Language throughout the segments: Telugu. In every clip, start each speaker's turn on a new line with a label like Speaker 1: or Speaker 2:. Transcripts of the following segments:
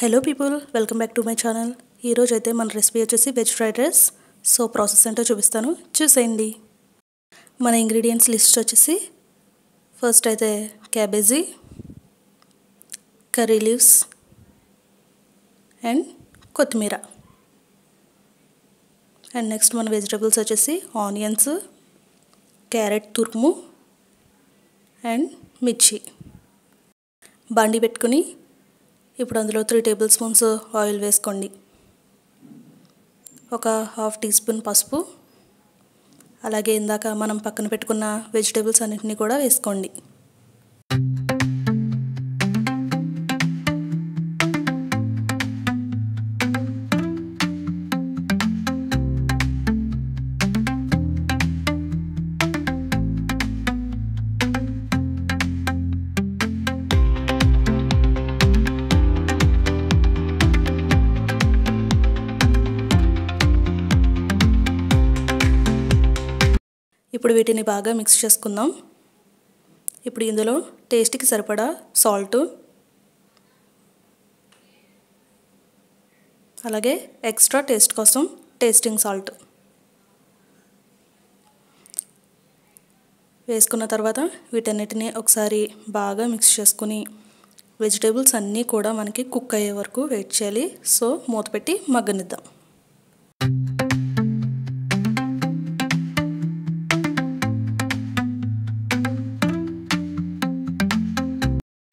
Speaker 1: Hello people, welcome back to my channel. ఈరోజు అయితే మన రెసిపీ వచ్చేసి veg fried rice. So process ఏంటో చూపిస్తాను, చూసేయండి. మన ఇంగ్రీడియంట్స్ లిస్ట్ వచ్చేసి ఫస్ట్ అయితే క్యాబేజీ, కర్రీ లీవ్స్ అండ్ కొత్తిమీర. అండ్ నెక్స్ట్ మన వెజిటబుల్స్ వచ్చేసి ఆనియన్స్, క్యారెట్ తురుము అండ్ మిర్చి. బాండి పెట్టుకుని ఇప్పుడు అందులో 3 టేబుల్ స్పూన్స్ ఆయిల్ వేసుకోండి. ఒక ½ టీ స్పూన్ పసుపు, అలాగే ఇందాక మనం పక్కన పెట్టుకున్న వెజిటేబుల్స్ అన్నిటినీ కూడా వేసుకోండి. ఇప్పుడు వీటిని బాగా మిక్స్ చేసుకుందాం. ఇప్పుడు ఇందులో టేస్ట్కి సరిపడా సాల్ట్, అలాగే ఎక్స్ట్రా టేస్ట్ కోసం టేస్టింగ్ సాల్ట్ వేసుకున్న తర్వాత వీటన్నిటిని ఒకసారి బాగా మిక్స్ చేసుకుని వెజిటేబుల్స్ అన్నీ కూడా మనకి కుక్ అయ్యే వరకు వెయిట్ చేయాలి. సో మూత పెట్టి మగ్గనిద్దాం.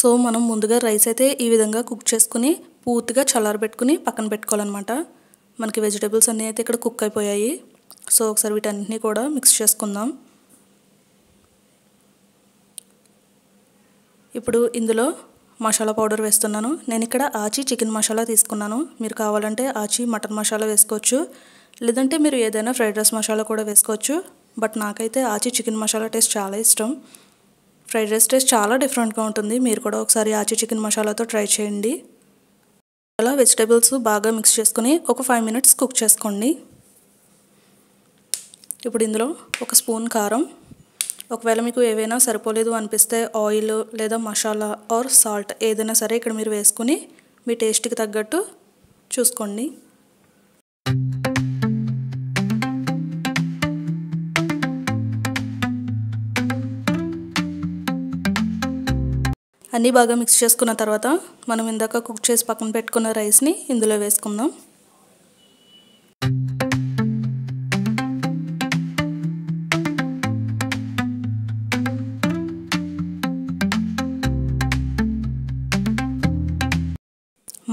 Speaker 1: సో మనం ముందుగా రైస్ అయితే ఈ విధంగా కుక్ చేసుకుని పూర్తిగా చల్లారబెట్టుకుని పక్కన పెట్టుకోవాలన్నమాట. మనకి వెజిటేబుల్స్ అన్నీ అయితే ఇక్కడ కుక్ అయిపోయాయి. సో ఒకసారి వీటన్నిటిని కూడా మిక్స్ చేసుకుందాం. ఇప్పుడు ఇందులో మసాలా పౌడర్ వేస్తున్నాను. నేను ఇక్కడ ఆచి చికెన్ మసాలా తీసుకున్నాను. మీరు కావాలంటే ఆచి మటన్ మసాలా వేసుకోవచ్చు, లేదంటే మీరు ఏదైనా ఫ్రైడ్ రైస్ మసాలా కూడా వేసుకోవచ్చు. బట్ నాకైతే ఆచి చికెన్ మసాలా టేస్ట్ చాలా ఇష్టం. ఫ్రైడ్ రైస్ టేస్ట్ చాలా డిఫరెంట్గా ఉంటుంది. మీరు కూడా ఒకసారి ఆచి చికెన్ మసాలాతో ట్రై చేయండి. అలా వెజిటేబుల్స్ బాగా మిక్స్ చేసుకుని ఒక 5 మినిట్స్ కుక్ చేసుకోండి. ఇప్పుడు ఇందులో ఒక స్పూన్ కారం, ఒకవేళ మీకు ఏవైనా సరిపోలేదు అనిపిస్తే ఆయిల్ లేదా మసాలా ఆర్ సాల్ట్ ఏదైనా సరే ఇక్కడ మీరు వేసుకుని మీ టేస్ట్కి తగ్గట్టు చూసుకోండి. అన్నీ బాగా మిక్స్ చేసుకున్న తర్వాత మనం ఇందాక కుక్ చేసి పక్కన పెట్టుకున్న రైస్ని ఇందులో వేసుకుందాం.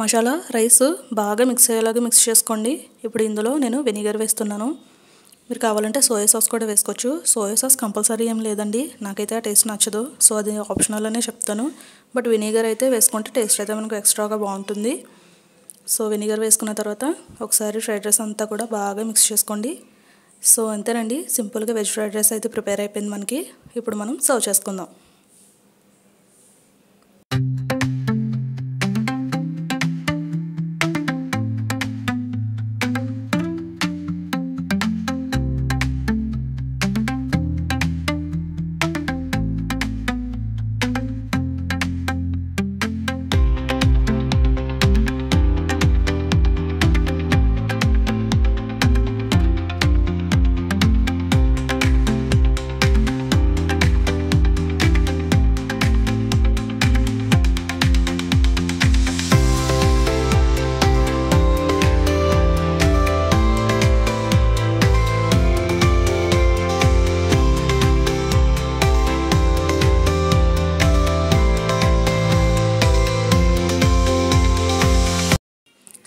Speaker 1: మసాలా రైస్ బాగా మిక్స్ అయ్యేలాగా మిక్స్ చేసుకోండి. ఇప్పుడు ఇందులో నేను వెనిగర్ వేస్తున్నాను. మీరు కావాలంటే సోయా సాస్ కూడా వేసుకోవచ్చు. సోయా సాస్ కంపల్సరీ ఏం లేదండి, నాకైతే ఆ టేస్ట్ నచ్చదు. సో అది ఆప్షనల్ అనే చెప్తాను. బట్ వెనిగర్ అయితే వేసుకుంటే టేస్ట్ అయితే మనకు ఎక్స్ట్రాగా బాగుంటుంది. సో వెనిగర్ వేసుకున్న తర్వాత ఒకసారి ఫ్రైడ్ రైస్ అంతా కూడా బాగా మిక్స్ చేసుకోండి. సో అంతేనండి, సింపుల్గా వెజ్ ఫ్రైడ్ రైస్ అయితే ప్రిపేర్ అయిపోయింది మనకి. ఇప్పుడు మనం సర్వ్ చేసుకుందాం.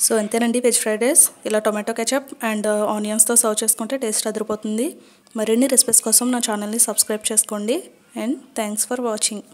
Speaker 1: సో అంతేనండి, వెజ్ ఫ్రైడ్ రైస్ ఇలా టొమాటో కెచప్ అండ్ ఆనియన్స్తో సర్వ్ చేసుకుంటే టేస్ట్ అదిరిపోతుంది. మరిన్ని రెసిపీస్ కోసం నా ఛానల్ని సబ్స్క్రైబ్ చేసుకోండి. And thanks for watching.